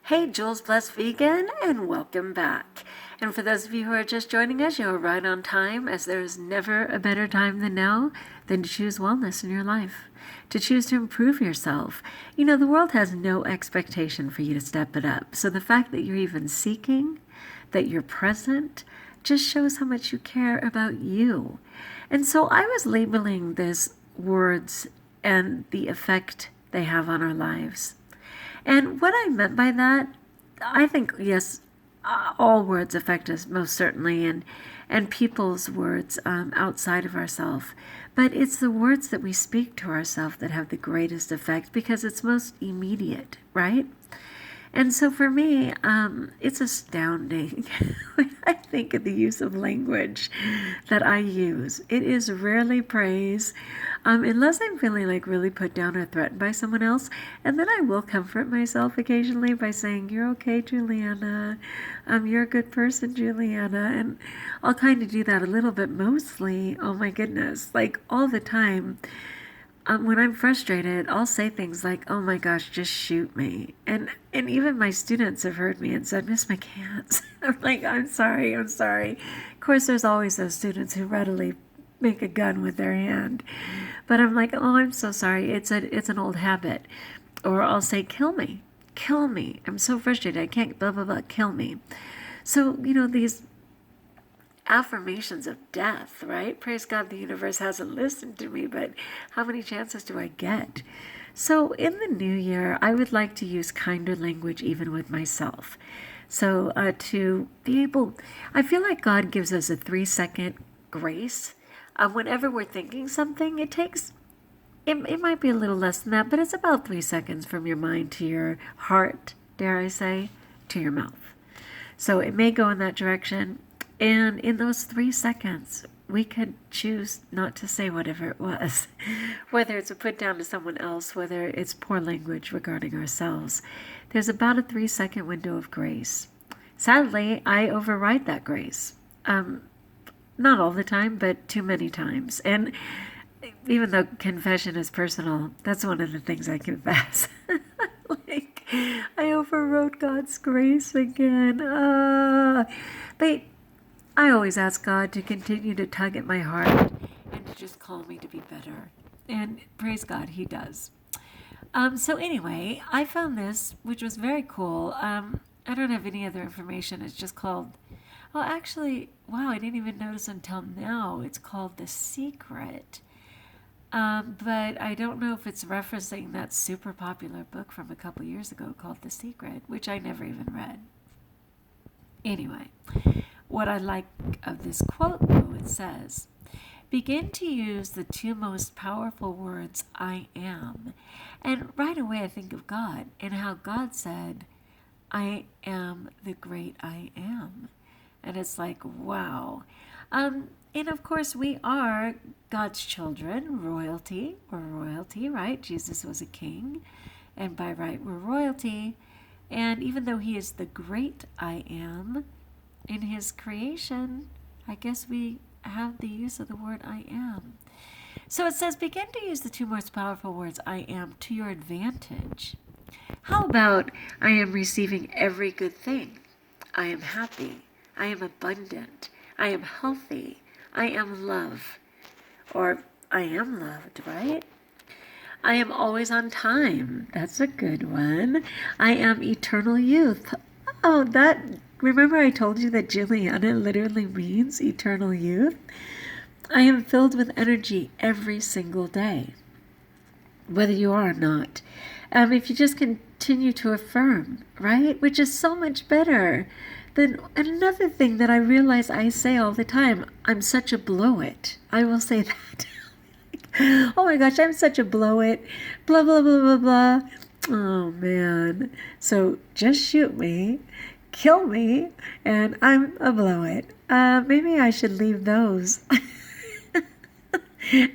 Hey, Jules Blessed Vegan, and welcome back. And for those of you who are just joining us, you are right on time, as there is never a better time than now than to choose wellness in your life, to choose to improve yourself. You know, the world has no expectation for you to step it up. So the fact that you're even seeking, that you're present, just shows how much you care about you. And so I was labeling these words and the effect they have on our lives. And what I meant by that, I think, yes, all words affect us most certainly, and people's words outside of ourselves. But it's the words that we speak to ourselves that have the greatest effect because it's most immediate, right? And so for me, it's astounding when I think of the use of language that I use. It is rarely praise, unless I'm feeling like really put down or threatened by someone else. And then I will comfort myself occasionally by saying, "You're okay, Juliana. You're a good person, Juliana." And I'll kind of do that a little bit, mostly, oh my goodness, like all the time. When I'm frustrated, I'll say things like, "Oh my gosh, just shoot me." And even my students have heard me and said, "Miss McCants." I'm like, I'm sorry. Of course, there's always those students who readily make a gun with their hand. But I'm like, "Oh, I'm so sorry. It's an old habit." Or I'll say, "Kill me. Kill me. I'm so frustrated. I can't blah, blah, blah, kill me." So, these affirmations of death, right? Praise God, the universe hasn't listened to me, but how many chances do I get? So in the new year, I would like to use kinder language even with myself. So to be able, I feel like God gives us a 3-second grace. Whenever we're thinking something, it might be a little less than that, but it's about 3 seconds from your mind to your heart, dare I say, to your mouth. So it may go in that direction. And in those 3 seconds, we could choose not to say whatever it was, whether it's a put down to someone else, whether it's poor language regarding ourselves. There's about a 3-second window of grace. Sadly, I override that grace. Not all the time, but too many times. And even though confession is personal, that's one of the things I confess. Like, I overrode God's grace again. But I always ask God to continue to tug at my heart and to just call me to be better. And praise God, He does. So anyway, I found this, which was very cool. I don't have any other information. It's just called, oh, actually, wow, I didn't even notice until now. It's called The Secret. But I don't know if it's referencing that super popular book from a couple years ago called The Secret, which I never even read. Anyway, what I like of this quote, though, it says, "Begin to use the two most powerful words, I am." And right away I think of God and how God said, "I am the great I am." And it's like, wow. And of course we are God's children, royalty, right? Jesus was a king, and by right we're royalty. And even though He is the great I am, in His creation, I guess we have the use of the word I am. So it says, begin to use the two most powerful words, I am, to your advantage. How about, I am receiving every good thing. I am happy. I am abundant. I am healthy. I am love. Or, I am loved, right? I am always on time. That's a good one. I am eternal youth. Oh, remember I told you that Juliana literally means eternal youth? I am filled with energy every single day, whether you are or not. If you just continue to affirm, right? Which is so much better than another thing that I realize I say all the time. I'm such a blow-it. I will say that. Oh my gosh, I'm such a blow-it. Blah, blah, blah, blah, blah. Oh man. So just shoot me, kill me, and I'm a blow-it. Maybe I should leave those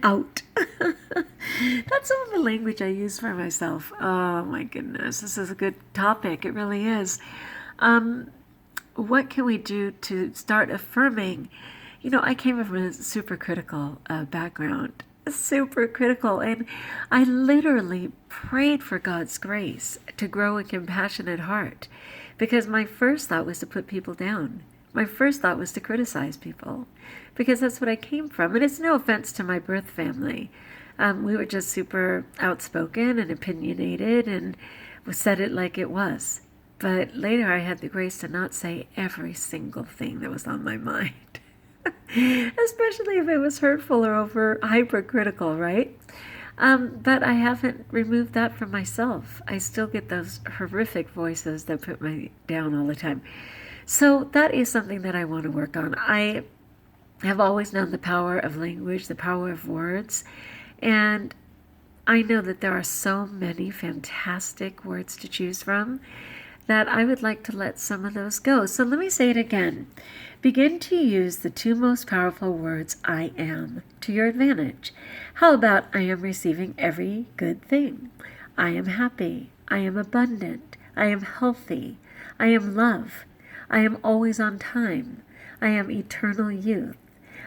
out. That's some of the language I use for myself. Oh my goodness, this is a good topic. It really is. What can we do to start affirming? I came from a super critical background. super critical. And I literally prayed for God's grace to grow a compassionate heart because my first thought was to put people down. My first thought was to criticize people because that's what I came from. And it's no offense to my birth family. We were just super outspoken and opinionated and said it like it was. But later I had the grace to not say every single thing that was on my mind. Especially if it was hurtful or over hypercritical, right? But I haven't removed that from myself. I still get those horrific voices that put me down all the time. So that is something that I want to work on. I have always known the power of language, the power of words, and I know that there are so many fantastic words to choose from that I would like to let some of those go. So let me say it again. Begin to use the two most powerful words, I am, to your advantage. How about I am receiving every good thing? I am happy. I am abundant. I am healthy. I am love. I am always on time. I am eternal youth.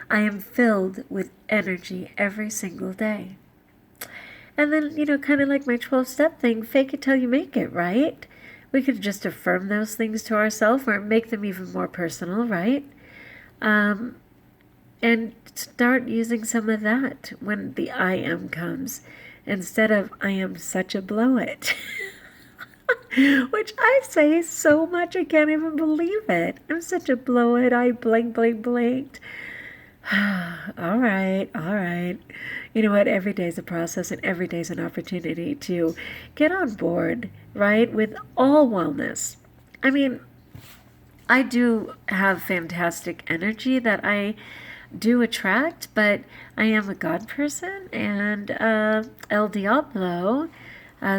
I am filled with energy every single day. And then, kind of like my 12-step thing, fake it till you make it, right? We could just affirm those things to ourselves or make them even more personal, right? And start using some of that when the I am comes instead of I am such a blow it. Which I say so much I can't even believe it. I'm such a blow it. I blank, blank, blanked. All right, all right. You know what? Every day is a process and every day is an opportunity to get on board, right, with all wellness. I mean, I do have fantastic energy that I do attract, but I am a God person and El Diablo.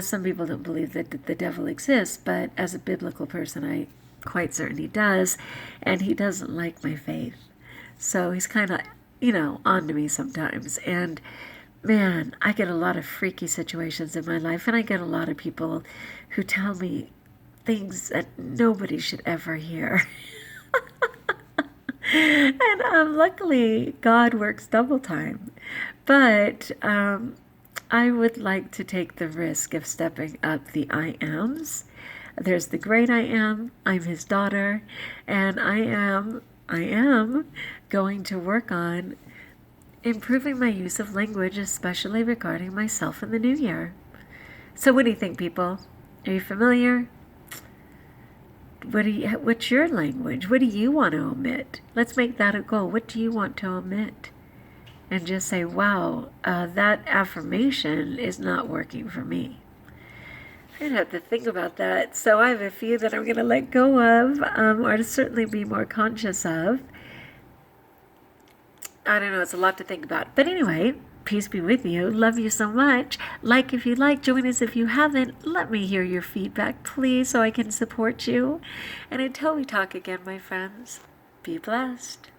Some people don't believe that the devil exists, but as a biblical person, I quite certainly does, and he doesn't like my faith. So he's kind of, on to me sometimes. And man, I get a lot of freaky situations in my life, and I get a lot of people who tell me things that nobody should ever hear. And luckily, God works double time. But I would like to take the risk of stepping up the I ams. There's the great I am. I'm his daughter, and I am going to work on improving my use of language, especially regarding myself in the new year. So what do you think, people? Are you familiar? What's your language? What do you want to omit? Let's make that a goal. What do you want to omit? And just say, wow, that affirmation is not working for me. I'd have to think about that. So I have a few that I'm going to let go of, or to certainly be more conscious of. I don't know, it's a lot to think about. But anyway, peace be with you. Love you so much. Like if you like, join us if you haven't. Let me hear your feedback, please, so I can support you. And until we talk again, my friends, be blessed.